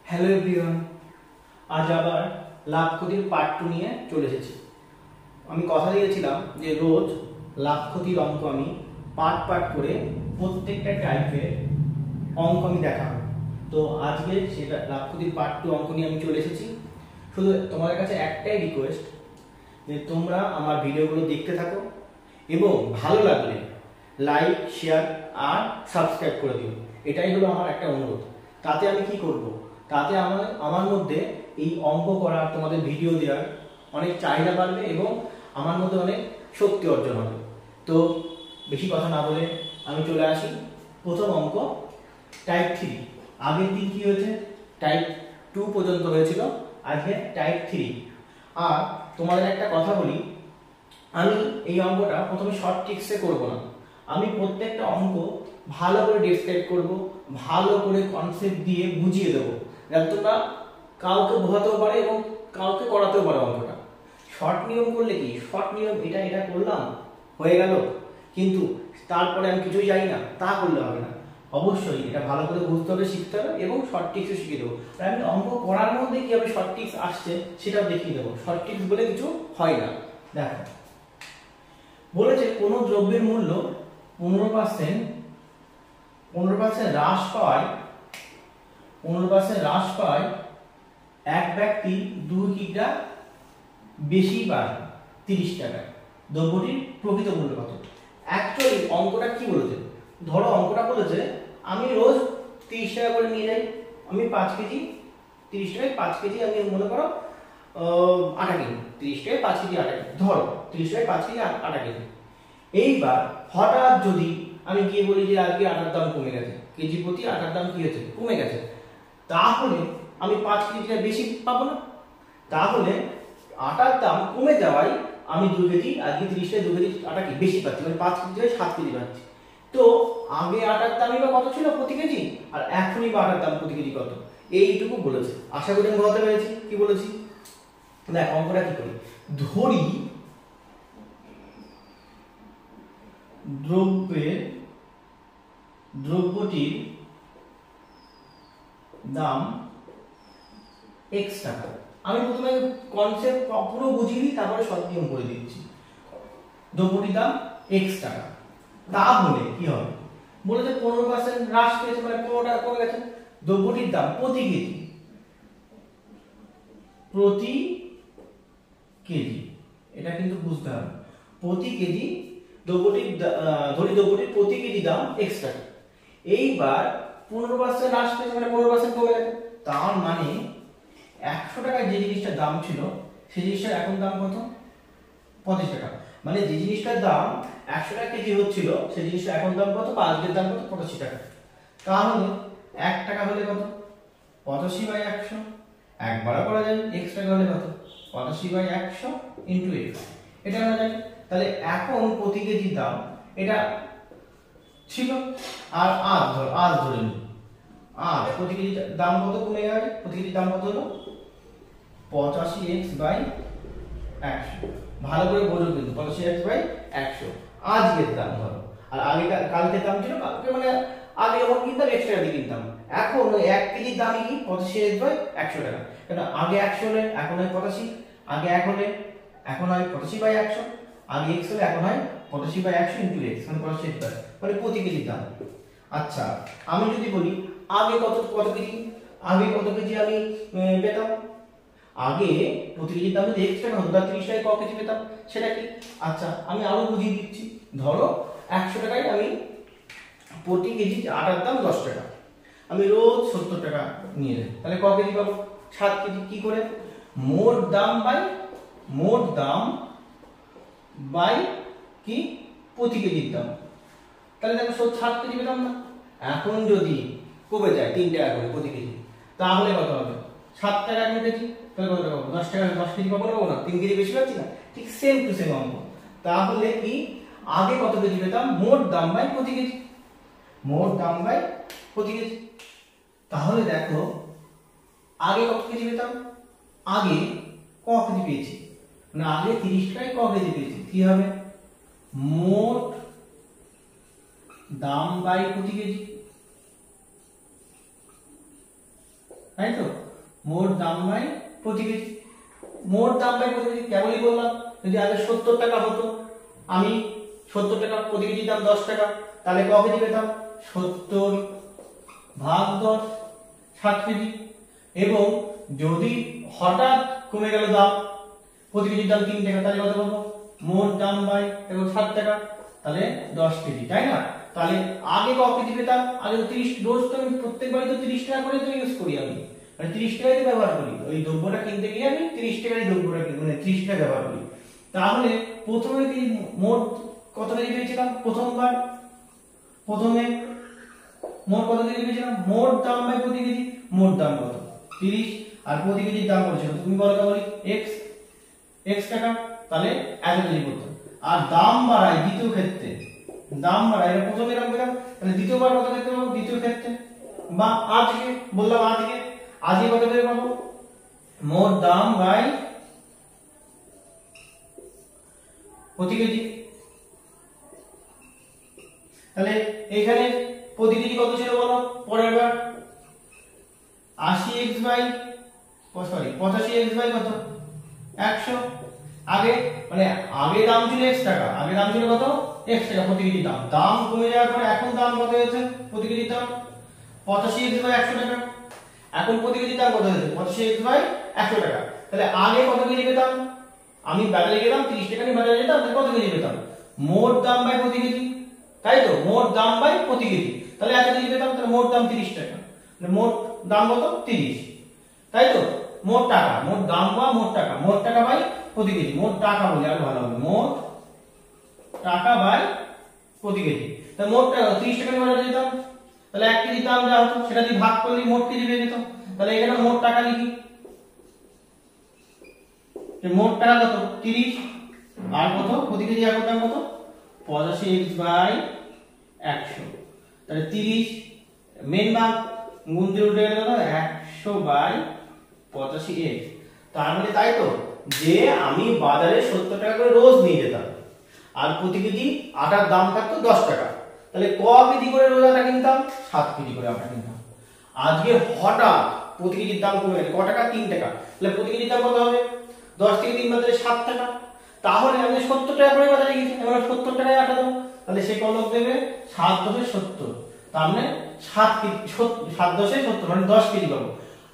Hello everyone, আজ আবার লাভ ক্ষতির পার্ট 2 নিয়ে চলে এসেছি। আমি কথা দিয়েছিলাম যে রোজ লাভ ক্ষতির অঙ্ক আমি পার্ট করে প্রত্যেকটা টাইপের অঙ্ক আমি দেখাবো। তো আজকে সেটা লাভ ক্ষতির পার্ট 2 অঙ্ক নিয়ে আমি চলে এসেছি। শুধু তোমাদের কাছে একটাই রিকোয়েস্ট যে তোমরা আমার ভিডিওগুলো দেখতে থাকো এবং ভালো লাগলে লাইক, শেয়ার আর সাবস্ক্রাইব করে দিও। এটাই হলো আমার একটা অনুরোধ। তাতে আমি কি করব, তাতে আমার মধ্যে এই অঙ্ক করার, তোমাদের ভিডিও দেওয়ার অনেক চাহিদা বাড়বে এবং আমার মধ্যে অনেক শক্তি অর্জন হবে। তো বেশি কথা না বলে আমি চলে আসি। প্রথম অঙ্ক টাইপ 3। আগের দিন কি হয়েছে, টাইপ 2 পর্যন্ত হয়েছিল, আজকে টাইপ 3। আর তোমাদের একটা কথা বলি, আমি এই অঙ্কটা প্রথমে শর্ট ট্রিক্সে করব না। আমি প্রত্যেকটা অঙ্ক ভালো করে ডেসক্রাইব করব, ভালো করে কনসেপ্ট দিয়ে বুঝিয়ে দেবো, যাতে তোমরা কাউকে বোঝাতেও পারে এবং কাউকে করাতেও পারো অঙ্কটা। শর্ট নিয়ম করলে কি, শর্ট নিয়ম এটা এটা করলাম হয়ে গেল, কিন্তু তারপরে আমি কিছুই জানি না, তা করলে হবে না। অবশ্যই এটা ভালো করে বুঝতে হবে, শিখতে হবে এবং শর্ট ট্রিক্সও শিখিয়ে দেবো। আর আমি অঙ্ক করার মধ্যে কিভাবে শর্ট ট্রিক্স আসছে সেটাও দেখিয়ে দেবো। শর্ট ট্রিক্স বলে কিছু হয় না। দেখো বলেছে কোনো দ্রব্যের মূল্য 15% হ্রাস পায় এক ব্যক্তি 2 কিগ্রা বেশি পায় 30 টাকায়, দ্রব্যটির প্রকৃত মূল্য কত? অ্যাকচুয়ালি অঙ্কটা কি বলেছে, ধরো অঙ্কটা বলেছে আমি রোজ 30 টাকা করে নিয়ে যাই, আমি 5 কেজি 30 টাকায় 5 কেজি আমি মনে করো আটা কিনি, 30 টাকায় 5 কেজি আটা কিনি, ধরো 30 টাকায় 5 কেজি আটা কিনি। এইবার হঠাৎ যদি আমি গিয়ে বলি যে আজকে আটার দাম কমে গেছে, কেজি প্রতি আটার দাম কি হয়েছে, কমে গেছে, তাহলে আমি 5 কেজিটা বেশি পাবো না? তাহলে আটার দাম কমে যাওয়ায় আমি 2 কেজি, আজকে 30 টাকায় 2 কেজি আটা কি বেশি পাচ্ছি, মানে 5 কেজি 7 কেজি পাচ্ছি। তো আগে আটার দামই বা কত ছিল প্রতি কেজি, আর এখনই বা আটার দাম প্রতি কেজি কত, এইটুকু বলেছে। আশা করি আমি বোঝাতে পেরেছি কি বলেছি। দেখ অঙ্কটা কি করি, ধরি দ্রব্যটির দাম x টাকা। আমি প্রথমে কনসেপ্ট পুরো বুঝিয়ে দিই, তারপরে শর্ট নিয়ম করে দিচ্ছি। দ্রব্যটির দাম x টাকা, তাহলে কি হবে, বলেছে 15% হ্রাস পেয়েছে, মানে 15 টাকা কমে গেছে। দ্রব্যটির দাম প্রতি কেজি, এটা কিন্তু বুঝতে হবে, প্রতি কেজি দ্রব্যটির প্রতি কেজি দাম x টাকা। এইবার 15% হ্রাস পেয়েছে, মানে 15% কমে গেছে, তার মানে 100 টাকায় যে জিনিসটার দাম ছিল সেই জিনিসটার এখন দাম কত, 25 টাকা। মানে যে জিনিসটার দাম 100 টাকা কেজি হচ্ছিল সেই জিনিসটার এখন দাম কত, বা আজকের দাম কত, 85 টাকা। তাহলে 1 টাকা হলে কত, 85/100। একবার করা যায়, x টাকা হলে কত, 85/100 ইনটু x, এটা আমরা জানি। তাহলে এখন প্রতি কেজি দাম এটা ছিল, আর আজ ধরে নিই, আর প্রতি কেজি দাম কত কমে গেছে, প্রতি কেজি দাম কত হলো 85x/100। ভালো করে বোঝো কিন্তু, 85x/100 আজকের দাম ধরো, আর আগে কালকের দাম ছিল, কালকে মানে আগে যখন কিনতাম এক্সট্রা দিয়ে কিনতাম, এখন ওই 1 কেজির দামই কি 85x/100 টাকা। কেন আগে 100 হলে এখন হয় 85, আগে 1 হলে এখন হয় 85/100, আগে x হলে এখন হয় 85/100 ইনটু x, মানে 85, মানে প্রতি কেজির দাম। আচ্ছা আমি যদি বলি আগে কত কেজি, আগে কত কেজি আমি পেতাম, আগে প্রতি কেজির দাম যদি x টাকা হতো তাহলে 30 টাকায় কত কেজি পেতাম, সেটা কি? আচ্ছা আমি আরো বুঝিয়ে দিচ্ছি। ধরো 100 টাকায় আমি প্রতি কেজি আটার দাম 10 টাকা, আমি রোজ 70 টাকা নিয়ে যাই, তাহলে ক কেজি পাবো, 7 কেজি। কি করে, মোট দাম বাই কি প্রতি কেজির দাম, তাহলে দেখো 7 কেজি পেলাম না। এখন যদি কমে যায় 3 টাকা করে প্রতি কেজি, তাহলে কত হবে, 7 টাকা এখন কেজি, তাহলে কত টাকা, 10 টাকা 10 কেজি পাবো না, 3 কেজি বেশি পাচ্ছি না। ঠিক সেম টু সেম অঙ্ক। তাহলে কি আগে কত কেজি পেতাম, মোট দাম বাই প্রতি কেজি, তাহলে দেখো আগে কত কেজি পেতাম, আগে ক কেজি পেয়েছি, মানে আগে 30 টাকায় ক কেজি পেয়েছি, কি হবে, মোট দাম বাই প্রতি কেজি, তাই তো। মোট দাম বাই প্রতি কেজি। মোট দাম বাই প্রতি কেজি কেবলই বললাম, যদি আগে 70 টাকা হতো, আমি 70 টাকা প্রতি কেজি দাম 10 টাকা, তাহলে ক কেজি পেতাম? 70 ভাগ 10 7 কেজি। এবং যদি হঠাৎ কমে গেল দাম, প্রতি কেজির দাম 3 টাকা, তাহলে কত পাবো? মোট দাম বাই এবং 7 টাকা, তাহলে 10 কেজি, তাই না? তাহলে আগে ক কেজি পেতাম? আগে তো 30, রোজ তো আমি প্রত্যেকবারই তো 30 টাকা করে তো ইউজ করি, আমি মানে 30 টাকাই ব্যবহার করি, ওই দ্রব্যটা কিনতে গিয়ে আমি 30 টাকায় দ্রব্যটা মানে 30 টাকা ব্যবহার করি। তাহলে প্রথমে কি মোট কত কেজি পেয়েছিলাম? প্রথমে মোট কত কেজি পেয়েছিলাম? মোট দাম বাই প্রতি কেজি। মোট দাম কত? 30, আর প্রতি কেজির দাম কত ছিল? তুমি বলো তো, x টাকা, তাহলে এত কেজি করতে। আর দাম বাড়ায় দ্বিতীয় ক্ষেত্রে, দাম বাড়ায়, এটা প্রথমে এরকম পেলাম, তাহলে দ্বিতীয়বার কত ক্ষেত্রে পাবো? দ্বিতীয় ক্ষেত্রে। বা আজকে বললাম, আজকে কত করে পাবো? মোট দাম বাই প্রতি কেজি। তাহলে এখানে প্রতি কেজি কত ছিল বলো? পরের বার 80x বাই 85x বাই কত? 100। আগে মানে আগে দাম ছিল x টাকা, আগে দাম ছিল কত? x টাকা প্রতি কেজি দাম। দাম কমে যাওয়ার পরে এখন দাম কত হয়েছে? প্রতি কেজি দাম 85x বাই 100 টাকা। এখন প্রতি কেজি দাম কত হয়েছে? 85x বাই 100 টাকা। তাহলে আগে কত কেজি পেতাম? আমি বাজারে গেলাম 30 টাকা নিয়ে বাজারে যেতাম, তাহলে কত কেজি পেতাম? মোট দাম বাই প্রতি কেজি, তাই তো? মোট দাম বাই প্রতি কেজি, তাহলে এত কেজি পেতাম। তাহলে মোট দাম 30 টাকা, মোট দাম কত? 30, তাই তো? মোট টাকা, মোট দাম বা মোট টাকা বাই প্রতি কেজি। মোট টাকা বলে আর ভালো হবে, মোট টাকা বাই প্রতি কেজি। তাহলে মোট টাকা 30 টাকা নিয়ে বাজারে যেতাম, তাহলে 1 কেজি দাম যা হতো সেটা দিয়ে ভাগ করলে মোট কেজি পেয়ে যেত। তাহলে এখানে মোট টাকা লিখি, মোট টাকা কত? 30, আর কত? প্রতি কেজি এখন দাম কত? 85x by 100। তাহলে 30 মেন ভাগ, গুণ দিয়ে উঠে গেল 100 বাই 85x। তার মানে তাই তো, যে আমি বাজারে 70 টাকা করে রোজ নিয়ে যেতাম, আর প্রতি কেজি আটার দাম থাকতো 10 টাকা, তাহলে ক কেজি করে রোজ আটা কিনতাম? 7 কেজি করে আটা কিনতাম। আজকে হঠাৎ প্রতি কেজির দাম কমে গেল, ক টাকা? 3 টাকা, তাহলে প্রতি কেজির দাম কত হবে? 10 থেকে 3 বাজারে 7 টাকা। তাহলে আমি 70 টাকা করে বাজারে গেছি, এবার 70 টাকায় আটা দাও, তাহলে সে কলক দেবে 7 × 70, তার মানে 7 কেজি, 7 × 70 মানে 10 কেজি পাবো।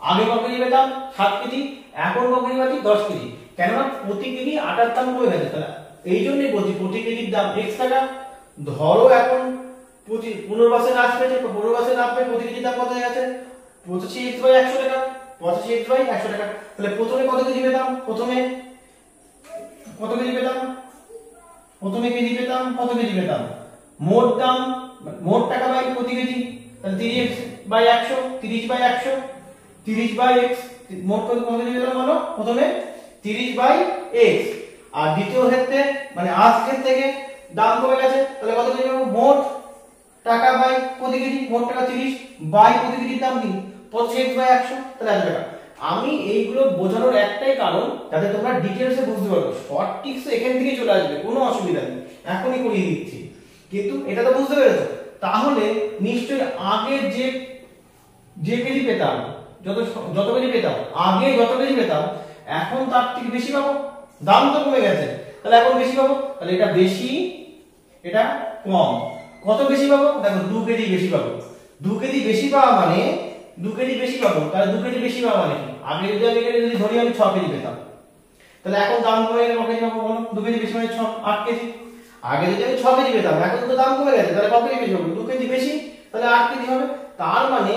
আগে ক কেজি পেতাম? 7 কেজি, এখন ক কেজি পাচ্ছি? 10 কেজি। কেননা প্রতি কেজি আটার দাম কমে গেছে, তাহলে এই জন্যই বলছি প্রতি কেজির দাম x টাকা। ধরো এখন পুনর্বাসে হ্রাস পেয়েছে, পুনর্বাসে লাভ পেয়ে প্রতি কেজির দাম কত হয়ে গেছে? 85x বাই 100 টাকা, 85x বাই 100 টাকা। তাহলে প্রথমে কত কেজি পেতাম? প্রথমে কত কেজি পেতাম? প্রথমে কেজি পেতাম, কত কেজি পেতাম? মোট দাম, মোট টাকা বাই প্রতি কেজি, তাহলে 30x by 100, 30 by 100, 30 by x, মোট কত কেজি পেতাম বলো? প্রথমে 30 বাই x। আর দ্বিতীয় ক্ষেত্রে মানে আজকের থেকে দাম কমে গেছে, তাহলে কত কেজি পাবো? মোট টাকা বাই প্রতি কেজি, মোট টাকা 30 বাই প্রতি কেজির দাম কি? 85x বাই 100, তাহলে 100 টাকা। আমি এইগুলো বোঝানোর একটাই কারণ, যাতে তোমরা ডিটেইলসে বুঝতে পারো। শর্ট টিপস এখান থেকে চলে আসবে, কোনো অসুবিধা নেই, এখনই করিয়ে দিচ্ছি। কিন্তু এটা তো বুঝতে পেরেছো? তাহলে নিশ্চয়ই আগে যে কেজি পেতাম, যত কেজি পেতাম, আগে যত কেজি পেতাম, এখন তার থেকে বেশি পাবো। দাম তো কমে গেছে, তাহলে এখন বেশি পাবো। তাহলে এটা বেশি, এটা কম। কত বেশি পাবো? দেখো 2 কেজি বেশি পাবো। 2 কেজি বেশি পাওয়া মানে 2 কেজি বেশি পাবো, তাহলে 2 কেজি বেশি পাওয়া মানে কি? আগে যদি আমি এখানে যদি ধরি আমি 6 কেজি পেতাম, তাহলে এখন দাম কমে গেলে কত কেজি পাবো বলো? 2 কেজি বেশি মানে 8 কেজি। আগে যদি আমি 6 কেজি পেতাম, এখন তো দাম কমে গেছে, তাহলে কত কেজি বেশি পাবো? 2 কেজি বেশি, তাহলে 8 কেজি হবে। তার মানে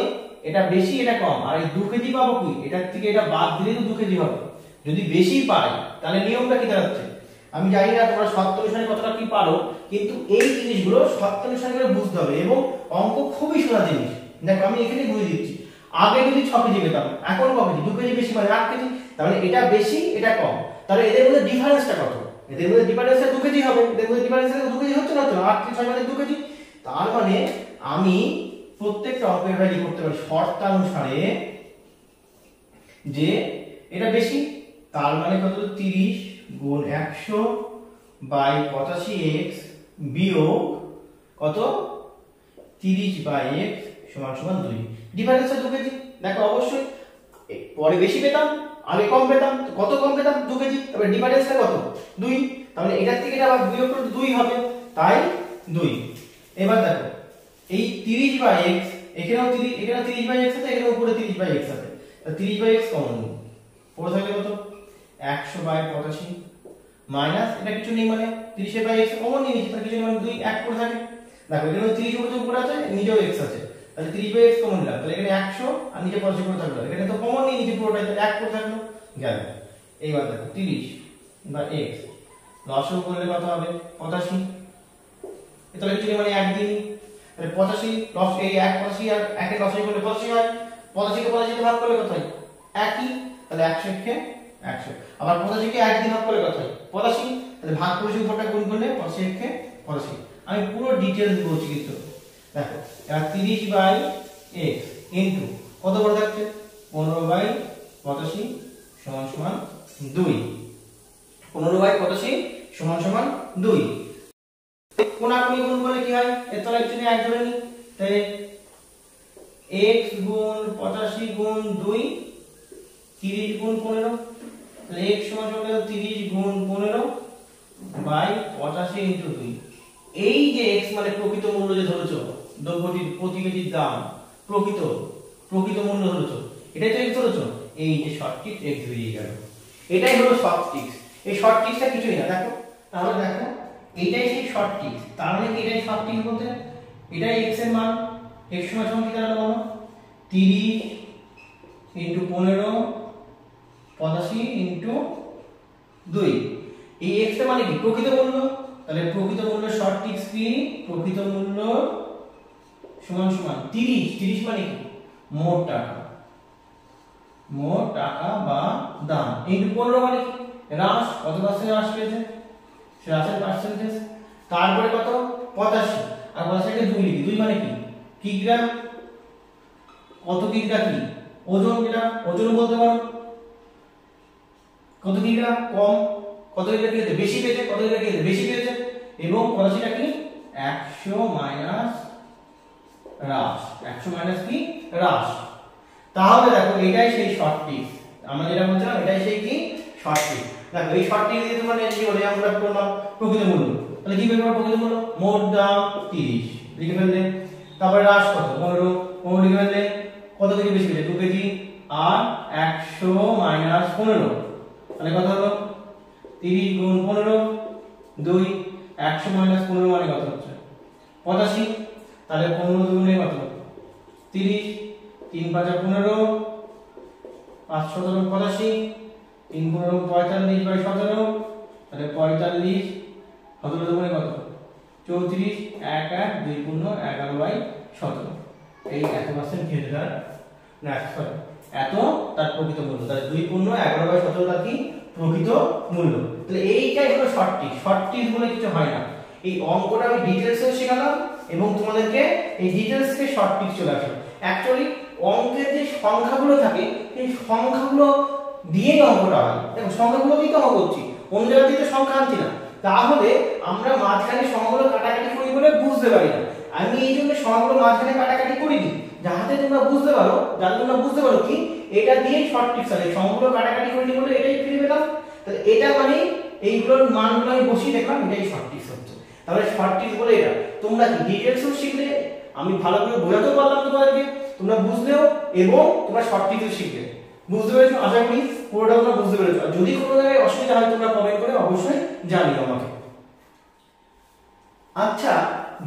এটা বেশি, এটা কম। আর এই 2 কেজি পাবো কি? এটার থেকে এটা বাদ দিলে তো 2 কেজি হবে। যদি বেশি পাই, তাহলে নিয়মটা কি দাঁড়াচ্ছে? আমি জানি না তোমরা শর্ত অনুসারে কতটা কি পারো, কিন্তু এই জিনিসগুলো শর্ত অনুসারে করে বুঝতে হবে, এবং অঙ্ক খুবই সোজা জিনিস। দেখো আমি এখানে বুঝিয়ে দিচ্ছি। আগে যদি 6 কেজি পেতাম, এখন কত কেজি? 2 কেজি বেশি মানে 8 কেজি। তাহলে এটা বেশি, এটা কম। তাহলে এদের মধ্যে ডিফারেন্সটা কত? এদের মধ্যে ডিফারেন্সটা 2 কেজি হবে। এদের মধ্যে ডিফারেন্সটা 2 কেজি হচ্ছে না তো? 8 থেকে 6 মানে 2 কেজি। তার মানে আমি প্রত্যেকটা অঙ্কের ভ্যালু করতে পারি শর্তানুসারে, যে এটা বেশি, তার মানে কত? 30 গুণ 100 বাই 85x বিয়োগ কত? 30 বাই x সমান সমান 2। ডিফারেন্সটা 2 কেজি। দেখো অবশ্যই পরে বেশি পেতাম, আগে কম পেতাম। কত কম পেতাম? 2 কেজি। তবে ডিফারেন্সটা কত? 2। তাহলে এটার থেকে এটা আবার বিয়োগ করলে 2 হবে, তাই 2। এবার দেখো এই 30/x, এখানেও 30/x আছে, এখানেও উপরে 30/x আছে। তাহলে 30/x কমন নিই, পড়ে থাকলে কত? 100/85 মাইনাস এটা কিছু নেই মানে 30/x কমন নিয়ে নিচ্ছি, তার কিছু নেই মানে 2 1 পড়ে থাকে। দেখো এখানে 30 উপরে আছে, নিচেও x আছে, তাহলে 30/x কমন নিলাম, তাহলে এখানে 100 আর নিচে 85 করে থাকলো। এখানে তো কমন নিয়ে নিচে পুরোটাই, তাহলে 1 করে থাকলো, গেল। এইবার দেখো 30/x লসও করলে কত হবে? 85। তাহলে কিছু নেই মানে 1 দিন, তাহলে 85 লস, এই 1 85 আর 1 এর লসই করলে 85 হয়। 85 কে 85 তে ভাগ করলে কত হয়? 1ই। তাহলে 100 কে 100, আবার 85 কে 1 দিয়ে ভাগ করলে কত হয়? 85। তাহলে ভাগ করে উপরটা গুণ করলে 85 কে 85। আমি পুরো ডিটেইলস বলছি কিন্তু দেখো, এবার 30/x ইনটু কত বড় থাকছে? 15/85 সমান সমান 2। 15/85 সমান সমান 2। কোনাকুনি গুণ করলে কি হয়? এর তলায় কিছু নেই, 1 ধরে নিই। তাহলে x গুণ 85 গুণ 2 30 গুণ 15, তাহলে x সমান সমান 30 গুণ 15/85 ইনটু 2। এই যে x মানে প্রকৃত মূল্য যে ধরেছো, দ্রব্যটির প্রতি কেজির দাম, প্রকৃত মূল্য ধরেছো, এটাই তো x ধরেছো। এই যে শর্ট ট্রিক x বেরিয়ে গেল, এটাই হলো শর্ট ট্রিক। এই শর্ট ট্রিকটা কিছুই না, দেখো তাহলে দেখো এইটাই সেই শর্ট ট্রিক। তার মানে কি এটাই শর্ট ট্রিক বলতে? এটাই x এর মান। x সমান সমান কি দাঁড়ালো বলো? 30 ইনটু 15 85 ইনটু 2। এই x এর মানে কি? প্রকৃত মূল্য। তাহলে প্রকৃত মূল্য শর্ট ট্রিক কি? প্রকৃত মূল্য সমান সমান 30 মানে কি? মোট টাকা বা দাম ইনটু 15 মানে কি? হ্রাস, কত পার্সেন্ট হ্রাস পেয়েছে? হ্রাসের পার্সেন্টেজ। তারপরে কত? 85, আর 85 কে 2 লিখি। 2 মানে কি? কিগ্রা। কত কিগ্রা কি? ওজন কিনা? ওজন বলতে পারো। কত কিগ্রা? কম। কত কিগ্রা কি? বেশি পেয়েছে। কত কিগ্রা কি? বেশি পেয়েছে। এবং 85টা কি? 100 মাইনাস হ্রাস। 100 মাইনাস কি? হ্রাস। তাহলে দেখো এটাই সেই শর্ট ট্রিক। আমরা যেটা বলছিলাম এটাই সেই কি? Short trick. দেখো এই শর্ট ট্রিক দিয়ে তোমরা কি বলে আমরা করলাম প্রকৃত মূল্য। তাহলে কি বের প্রকৃত মূল্য? মোট দাম 30 লিখে ফেললে, তারপরে হ্রাস কত? 15 লিখে ফেললে, কত কেজি বেশি পেয়েছে? 2 কেজি, আর 100 মাইনাস 15, তাহলে কত হলো? 30 গুণ 15 2। 100 মাইনাস 15 মানে কত হচ্ছে? 85। তাহলে 15 দুগুণে কত? 30। 3 5 15, 5 17 85, 3 15 45/17, তাহলে 45, 17 দুগুণে কত? 34, 1 1 2 পূর্ণ 11/17। এই 1% খেতে তার না সরি এত তার প্রকৃত মূল্য। তাহলে 2 পূর্ণ 11/17 তার কি? প্রকৃত মূল্য। তাহলে এইটাই হলো শর্ট ট্রিক। শর্ট ট্রিক বলে কিছু হয় না। এই অঙ্কটা আমি ডিটেইলসে শেখালাম এবং তোমাদেরকে এই ডিটেইলসকে শর্ট ট্রিক চলে আসলো। অ্যাকচুয়ালি অঙ্কের যে সংখ্যাগুলো থাকে এই সংখ্যাগুলো দিয়েই অঙ্কটা হয়। দেখো সংখ্যাগুলো দিয়ে তো অঙ্ক করছি, অন্য জায়গা থেকে সংখ্যা আনছি না। তাহলে আমরা মাঝখানে সংখ্যাগুলো কাটাকাটি করি বলে বুঝতে পারি না। আমি এই জন্য সংখ্যাগুলো মাঝখানে কাটাকাটি করি নি, যাতে তোমরা বুঝতে পারো, কি এটা দিয়েই শর্ট ট্রিক আছে। সংখ্যাগুলো কাটাকাটি করি বলে এটাই ফিরে পেলাম। তাহলে এটা মানে এইগুলোর মানগুলো আমি বসিয়ে দেখলাম, এটাই শর্ট ট্রিক হচ্ছে। তাহলে শর্ট ট্রিক বলে এটা। তোমরা কি ডিটেইলসও শিখলে, আমি ভালো করে বোঝাতেও পারলাম তোমাদেরকে, তোমরা বুঝলেও এবং তোমরা শর্ট ট্রিকও শিখলে। বুঝতে পেরেছো? আশা করি পুরোটা তোমরা বুঝতে পেরেছো। আর যদি কোনো জায়গায় অসুবিধা হয় তোমরা কমেন্ট করে অবশ্যই জানিও আমাকে। আচ্ছা,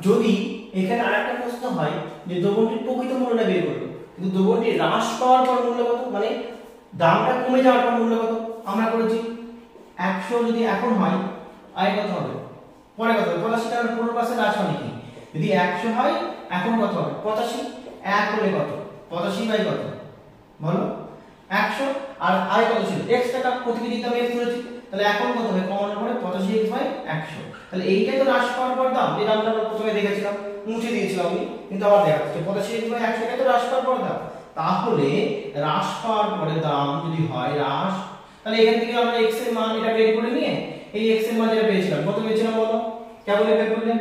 যদি এখানে আরেকটা প্রশ্ন হয় যে দ্রব্যটির প্রকৃত মূল্যটা বের করো, কিন্তু দ্রব্যটি হ্রাস পাওয়ার পর মূল্য কত, মানে দামটা কমে যাওয়ার পর মূল্য কত? আমরা করেছি 100 যদি এখন হয় আয় কত হবে? পরে কত হবে? 85 টাকা 15% হ্রাস হয় নাকি? যদি 100 হয় এখন কত হবে? 85। 1 হলে কত? 85 বাই কত বলো? 100। আর আয় কত ছিল? x টাকা, প্রতি কেজির দাম x ধরেছি, তাহলে এখন কত হবে? কমানোর পরে 85x বাই 100। তাহলে এইটাই তো হ্রাস পাওয়ার পর দাম, যে দামটা আমরা প্রথমে দেখেছিলাম, মুছে দিয়েছিলাম আমি, কিন্তু আবার দেখাচ্ছি 85x বাই 100 এটা তো হ্রাস পাওয়ার পর দাম। তাহলে হ্রাস পাওয়ার পরে দাম যদি হয় হ্রাস, তাহলে এখান থেকে আমরা x এর মান এটা বের করে নিয়ে এই x এর মান যেটা পেয়েছিলাম, কত পেয়েছিলাম বলো? কেমন বের করলে?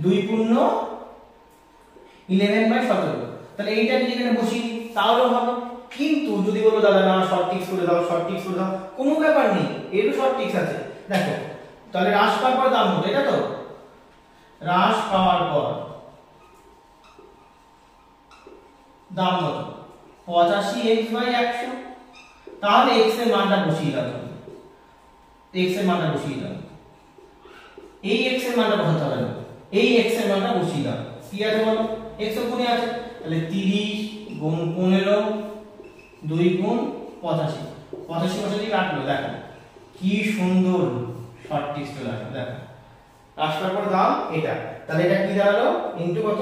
2 পূর্ণ 11/17। তাহলে এইটা যদি এখানে বসি তাহলেও হবে, কিন্তু যদি বলো দাদা না শর্ট টিক্স করে দাও, শর্ট টিক্স করে দাও, কোনো ব্যাপার নেই, এরও শর্ট টিক্স আছে। দেখো তাহলে হ্রাস পাওয়ার পর দাম কত, এটা তো হ্রাস পাওয়ার পর দাম কত 85x/100। তাহলে x এর মানটা বসিয়ে দাও, x এর মানটা বসিয়ে দাও, এই x এর মানটা বসাতে হবে না, এই x এর মানটা বসিয়ে দাও। কি আছে বলো, x এর গুণে আছে, তাহলে 30 গুণ 15 2 গুণ 85, 85 বছর দিয়ে কাটলো। দেখো কি সুন্দর শর্ট টিক্স চলে আসলো। দেখো রাস্তার পর দাম এটা, তাহলে এটা কি দাঁড়ালো ইনটু কত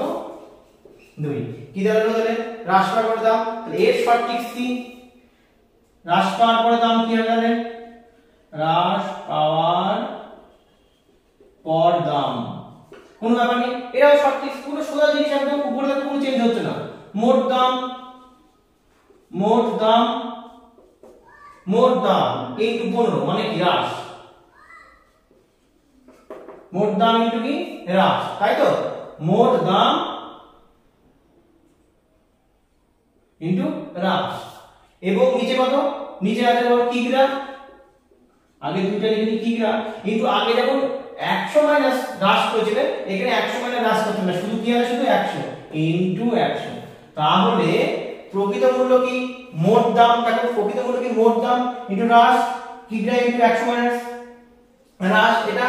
2, কি দাঁড়ালো তাহলে রাস্তার পর দাম, তাহলে এর শর্ট টিক্স কি, হ্রাস পাওয়ার পরে দাম কি হবে তাহলে হ্রাস পাওয়ার পর দাম, কোন ব্যাপার নেই, এটাও শর্ট টিক্স, পুরো সোজা জিনিস, একদম উপরে থেকে কোনো চেঞ্জ হচ্ছে না। মোট দাম, মোট দাম, মোট দাম ইনটু 15 মানে কি হ্রাস, মোট দাম ইনটু কি হ্রাস, তাই তো মোট দাম ইনটু হ্রাস। এবং নিচে কত, নিচে আছে বলো কিগ্রা, আগে দুইটা লিখে কিগ্রা, কিন্তু আগে যখন 100 মাইনাস হ্রাস করেছিলে, এখানে 100 মাইনাস হ্রাস করতে না, শুধু কি আছে শুধু 100 ইনটু 100। তাহলে প্রকৃত মূল্য কি মোট দাম, দেখো প্রকৃত মূল্য কি মোট দাম ইনটু হ্রাস, কিগ্রা ইনটু 100 মাইনাস হ্রাস, এটা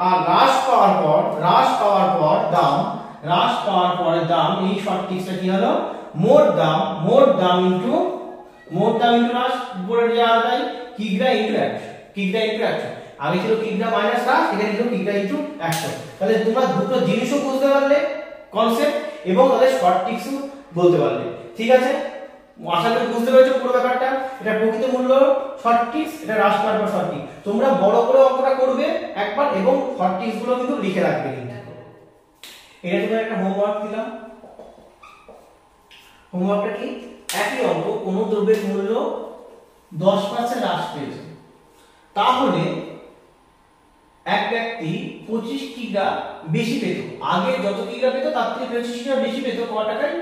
আর হ্রাস পাওয়ার পর, হ্রাস পাওয়ার পর দাম, হ্রাস পাওয়ার পরে দাম, এই শর্ট টিক্সটা কি হলো মোট দাম, মোট দাম ইনটু, মোট দাম ইনটু হ্রাস, উপরে যে আলাদাই কিগ্রা ইনটু 100, কিগ্রা ইনটু 100, আগে ছিল কিগ্রা মাইনাস হ্রাস, এখানে ছিল কিগ্রা ইনটু 100। তাহলে তোমরা দুটো জিনিসও বুঝতে পারলে কনসেপ্ট, এবং তাদের শর্ট টিক্সও বলতে পারলে। ঠিক আছে, আশা করি বুঝতে পেরেছো পুরো ব্যাপারটা। এটা প্রকৃত মূল্য শর্ট টিক্স, এটা হ্রাস পাওয়ার পর শর্ট টিক্স। তোমরা বড় করে অঙ্কটা করবে একবার, এবং শর্ট টিক্স গুলো কিন্তু লিখে রাখবে কিন্তু। এটা তোমাদের একটা হোমওয়ার্ক দিলাম। হোমওয়ার্কটা কি, একই অঙ্ক, কোন দ্রব্যের মূল্য 10% হ্রাস পেয়েছে, তাহলে এক ব্যক্তি 25 কিগ্রা বেশি পেত, আগে যত কিগ্রা পেত তার থেকে 25 কিগ্রা বেশি পেত, কত টাকায়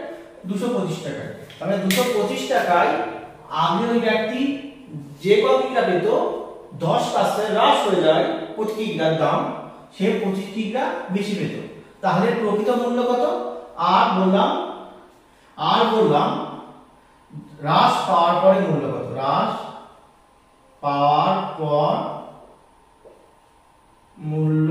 225 টাকায়। তাহলে 225 টাকায় আগে ওই ব্যক্তি যে কত কিগ্রা পেত 10% হ্রাস হয়ে যায় প্রতি কিগ্রার দাম, সে 25 কিগ্রা বেশি পেত। তাহলে প্রকৃত মূল্য কত, আর বললাম হ্রাস পাওয়ার পরে মূল্য কত, হ্রাস পাওয়ার পর মূল্য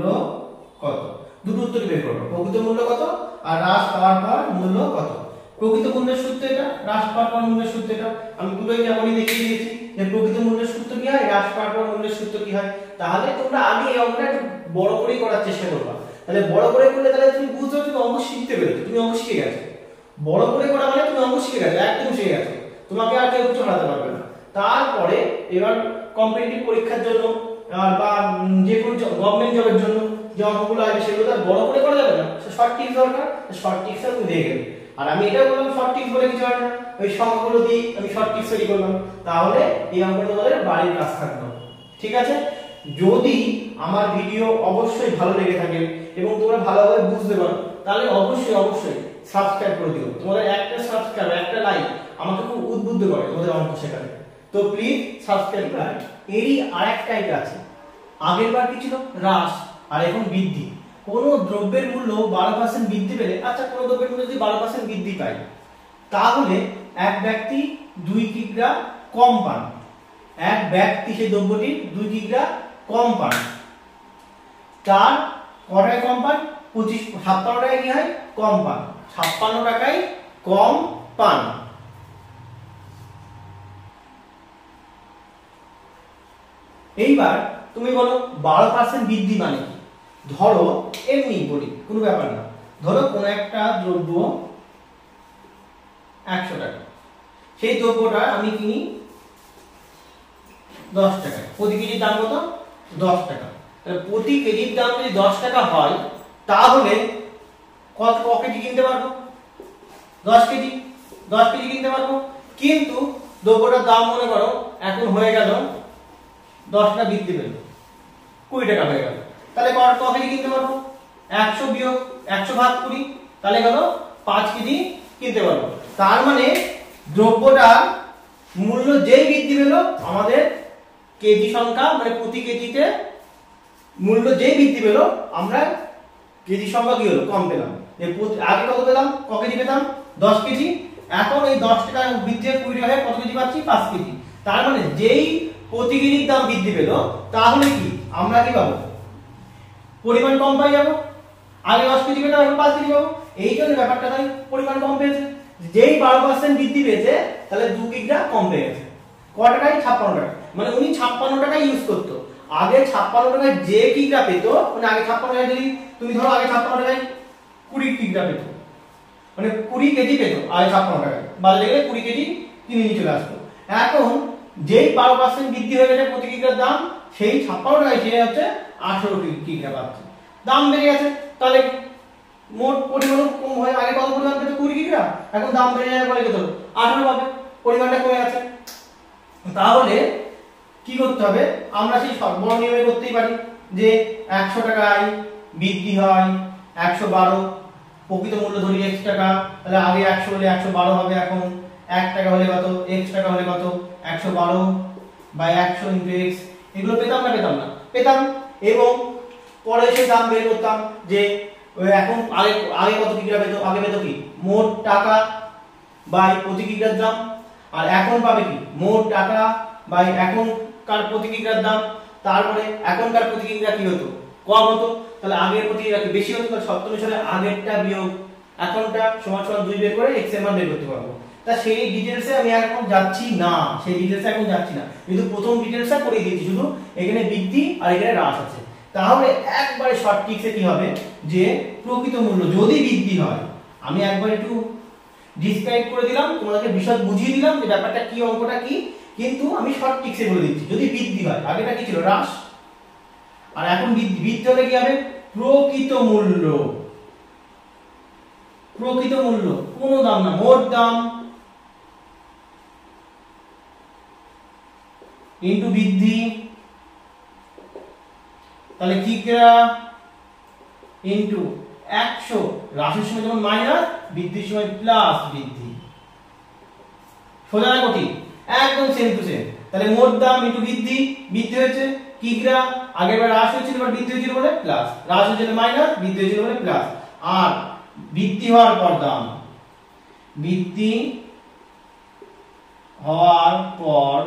কত, দুটো উত্তর বের করব, প্রকৃত মূল্য কত আর হ্রাস পাওয়ার পর মূল্য কত। প্রকৃত মূল্যের সূত্র এটা, হ্রাস পাওয়ার পর মূল্যের সূত্র এটা, আমি দুটোই যেমনই দেখিয়ে দিয়েছি যে প্রকৃত মূল্যের সূত্র কি হয়, হ্রাস পাওয়ার পর মূল্যের সূত্র কি হয়। তাহলে তোমরা আগে এই অঙ্কটা একটু বড় করেই করার চেষ্টা করবা, তাহলে বড় করে করলে তাহলে তুমি বুঝতে পারবে, তুমি অঙ্ক শিখতে পেরেছো, তুমি অঙ্ক শিখে গেছো। বড় করে করা মানে তুমি অঙ্ক শিখে গেছো, একদম শিখে গেছো, তোমাকে আর কেউ কিছু হারাতে পারবে না। তারপরে এবার কম্পিটিটিভ পরীক্ষার জন্য বা যে কোনো গভর্নমেন্ট জবের জন্য যে অঙ্কগুলো আছে সেগুলো তো বড় করে করা যাবে না, শর্ট টিক্স দরকার, শর্ট টিক্সটা তুমি দেখে নেবে। আর আমি এটা বললাম শর্ট টিক্স বলে কিছু হয় না, ওই সংখ্যাগুলো দিয়ে আমি শর্ট টিক্স তৈরি করলাম, তাহলে এই অঙ্কটা তোমাদের বাড়ির কাজ থাকলো। ঠিক আছে, যদি আমার ভিডিও অবশ্যই ভালো লেগে থাকে এবং তোমরা ভালোভাবে বুঝতে পারো, তাহলে অবশ্যই সাবস্ক্রাইব করে দিও। তোমাদের একটা সাবস্ক্রাইব, একটা লাইক আমাকে খুব উদ্বুদ্ধ করে তোমাদের অঙ্ক শেখাতে, তো প্লিজ সাবস্ক্রাইব করো। এরই আরেকটা এটা আছে, আগের বার কি ছিল হ্রাস আর এখন বৃদ্ধি। কোন দ্রব্যের মূল্য 12% বৃদ্ধি পেলে, আচ্ছা কোন দ্রব্যের মূল্য যদি 12% বৃদ্ধি পায়, তাহলে এক ব্যক্তি 2 কিগ্রা কম পান, এক ব্যক্তি সেই দ্রব্যটির 2 কিগ্রা কম পান, তার কটায় কম পান, 56 টাকায় কি হয় কম পান, 56 টাকায় কম পান। এইবার তুমি বলো 12% বৃদ্ধি মানে কি। ধরো এমনি বলি, কোনো ব্যাপার না, ধরো কোন একটা দ্রব্য 100 টাকা, সেই দ্রব্যটা আমি কিনি 10 টাকায়, প্রতি কেজির দাম কত 10 টাকা। তাহলে প্রতি কেজির দাম যদি 10 টাকা হয়, তাহলে কত কেজি কিনতে পারবো, 10 কেজি কিনতে পারবো। কিন্তু দ্রব্যটার দাম মনে করো এখন হয়ে গেল 10টা বৃদ্ধি পেল 20 টাকা হয়ে গেল, তাহলে ক কেজি কিনতে পারবো, 100 বিয়োগ 100 ভাগ 20, তাহলে গেল 5 কেজি কিনতে পারবো। তার মানে দ্রব্যটা মূল্য যেই বৃদ্ধি পেল আমাদের কেজি সংখ্যা মানে প্রতি কেজিতে মূল্য যেই বৃদ্ধি পেল আমরা কেজি সংখ্যা কি হলো কম পেলাম। আগে কত পেলাম, ক কেজি পেতাম 10 কেজি, এখন এই 10 টাকা বৃদ্ধি হয়ে 20 টাকায় কত কেজি পাচ্ছি 5 কেজি। তার মানে যেই প্রতি কেজির দাম বৃদ্ধি পেল তাহলে কি আমরা কি পাবো, পরিমাণ কম পাই যাবো। আগে 10 কেজি পেতাম এখন 5 কেজি পাবো, এই জন্য ব্যাপারটা তাই পরিমাণ কম পেয়েছে। যেই 12% বৃদ্ধি পেয়েছে তাহলে 2 কিগ্রা কম পেয়ে গেছে। ক টাকায় 56 টাকা, মানে উনি 56 টাকা ইউজ করতো। আগে 56 টাকায় যে কিগ্রা পেতো, মানে আগে 56 টাকায় যদি তুমি ধরো আগে 56 টাকায় 20 কিগ্রা পেতো, মানে 20 কেজি পেতো আগে 56 টাকায়, বাজারে গেলে 20 কেজি কিনে নিয়ে চলে আসতো। এখন যেই 12% বৃদ্ধি হয়ে গেছে প্রতি কিগ্রার দাম, সেই 56 টাকায় সে হচ্ছে 18 কিগ্রা পাচ্ছে, দাম বেড়ে গেছে। তাহলে মোট পরিমাণ কম হয়, আগে কত পরিমাণ পেতো 20 কিগ্রা, এখন দাম বেড়ে যাওয়ার ফলে কত 18 পাবে, পরিমাণটা কমে গেছে। তাহলে কি করতে হবে, আমরা সেই বড় নিয়মে করতেই পারি যে 100 টাকায় বৃদ্ধি হয় 112, প্রকৃত মূল্য ধরি x টাকা, তাহলে আগে 100 হলে 112 হবে, এখন 1 টাকা হলে কত, x টাকা হলে কত 112 বাই 100 ইনটু x। এগুলো পেতাম না পেতাম না, পেতাম। এবং পরে সেই দাম বের করতাম যে এখন আগে কত কিগ্রা পেতো, আগে পেতো কি মোট টাকা বাই প্রতি কিগ্রার দাম, আর এখন পাবে কি মোট টাকা বাই এখনকার প্রতি কিগ্রার দাম। তারপরে এখনকার প্রতি কিগ্রা কি হতো, কম হতো, তাহলে আগের প্রতি কিগ্রা কি বেশি হতো, তাহলে শর্ত অনুসারে আগেরটা বিয়োগ এখনটা সমান সমান 2 বের করে x এর মান বের করতে পারবো। তা সেই ডিটেইলসে আমি এখন যাচ্ছি না, সেই ডিটেইলসে এখন যাচ্ছি না, কিন্তু প্রথম ডিটেইলসটা করে দিয়েছি, শুধু এখানে বৃদ্ধি আর এখানে হ্রাস আছে। তাহলে একবারে শর্ট ট্রিক্সে কি হবে যে প্রকৃত মূল্য যদি বৃদ্ধি হয়, আমি একবার একটু ডিসক্রাইব করে দিলাম, তোমাদেরকে বিশদ বুঝিয়ে দিলাম যে ব্যাপারটা কি, অঙ্কটা কি, কিন্তু আমি শর্ট ট্রিক্সে বলে দিচ্ছি। যদি বৃদ্ধি হয়, আগেটা কি ছিল হ্রাস, আর এখন বৃদ্ধি হলে কি হবে প্রকৃত মূল্য, প্রকৃত মূল্য কোনো দাম না, মোট দাম ইনটু বৃদ্ধি, তাহলে কিগ্রা ইনটু 100, হ্রাসের সময় যেমন মাইনাস, বৃদ্ধির সময় প্লাস বৃদ্ধি, সোজা না কঠিন, একদম সেম টু সেম। তাহলে মোট দাম ইনটু বৃদ্ধি, বৃদ্ধি হয়েছে কিগ্রা, আগেরবার হ্রাস হয়েছিল এবার বৃদ্ধি হয়েছিল বলে প্লাস, হ্রাস হয়েছিল মাইনাস, বৃদ্ধি হয়েছিল বলে প্লাস, আর বৃদ্ধি হওয়ার পর দাম, বৃদ্ধি হওয়ার পর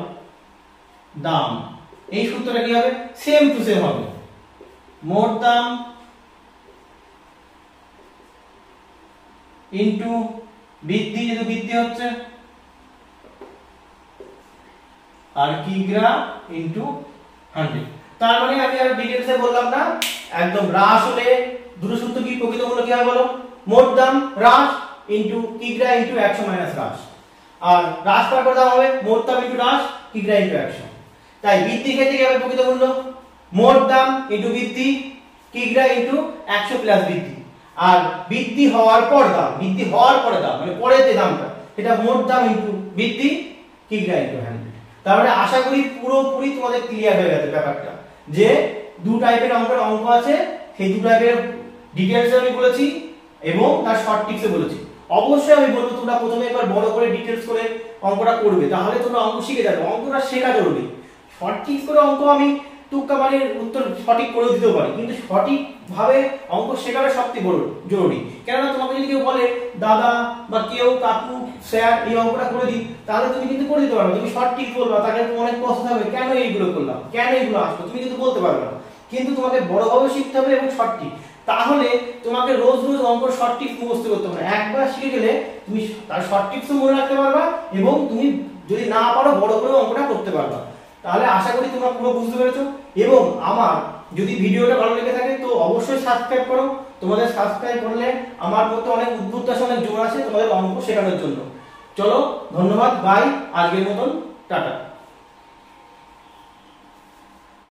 দাম, এই সূত্রটা কি হবে সেম টু সেম হবে। মোট দাম ইনটু বৃদ্ধি, যেহেতু বৃদ্ধি হচ্ছে, আর কিগ্রা ইনটু 100। তার মানে আমি আর ডিটেইলসে বললাম না, একদম হ্রাস হলে দুটো সূত্র কি, প্রকৃত মূল্য কি হয় বলো, মোট দাম হ্রাস ইনটু কিগ্রা ইনটু 100 মাইনাস হ্রাস, আর হ্রাস পাওয়ার পর দাম হবে মোট দাম ইনটু হ্রাস কিগ্রা ইনটু 100। তাই বৃদ্ধি ক্ষেত্রে কি হবে প্রকৃত মূল্য, মোট দাম ইনটু বৃদ্ধি কিগ্রা ইনটু 100 প্লাস বৃদ্ধি, আর বৃদ্ধি হওয়ার পর দাম, বৃদ্ধি হওয়ার পরে দাম মানে পরের যে দামটা, এটা মোট দাম ইনটু বৃদ্ধি কিগ্রা ইনটু 100। তাহলে আশা করি পুরোপুরি তোমাদের ক্লিয়ার হয়ে গেছে ব্যাপারটা, যে দু টাইপের অঙ্ক আছে, সেই দু টাইপের ডিটেইলসে আমি বলেছি এবং তার শর্ট ট্রিক্সে বলেছি। অবশ্যই আমি বলবো তোমরা প্রথমে একবার বড় করে ডিটেইলস করে অঙ্কটা করবে, তাহলে তোমরা অঙ্ক শিখে যাবে, অঙ্কটা শেখা জরুরি। শর্ট ট্রিক্স করে অঙ্ক আমি তুক্কা মারিয়ে উত্তর সঠিক করে দিতেও পারি, কিন্তু সঠিক ভাবে অঙ্ক শেখাটা সবচেয়ে বড় জরুরি। কেননা তোমাকে যদি কেউ বলে দাদা বা কেউ কাকু স্যার এই অঙ্কটা করে দিই, তাহলে তুমি কিন্তু করে দিতে পারবে, তুমি শর্ট ট্রিক্স বলবা, তাহলে তোমার অনেক কষ্ট হবে, কেন এইগুলো করলাম, কেন এইগুলো আসলো, তুমি কিন্তু বলতে পারবে না। কিন্তু তোমাকে বড়ভাবে শিখতে হবে এবং শর্ট ট্রিক্স, তাহলে তোমাকে রোজ রোজ অঙ্ক শর্ট ট্রিক্স মুখস্থ করতে হবে না, একবার শিখে গেলে তুমি তার শর্ট ট্রিক্সও মনে রাখতে পারবা এবং তুমি যদি না পারো বড় করে অঙ্কটা করতে পারবা। তাহলে আশা করি তোমরা পুরো বুঝতে পেরেছো। এবং আমার যদি ভিডিওটা ভালো লেগে থাকে তো অবশ্যই সাবস্ক্রাইব করো, তোমাদের সাবস্ক্রাইব করলে আমার মধ্যে অনেক উদ্বুদ্ধ আসে, অনেক জোর আসে তোমাদের অঙ্ক শেখানোর জন্য। চলো ধন্যবাদ, বাই, আজকের মতন টাটা।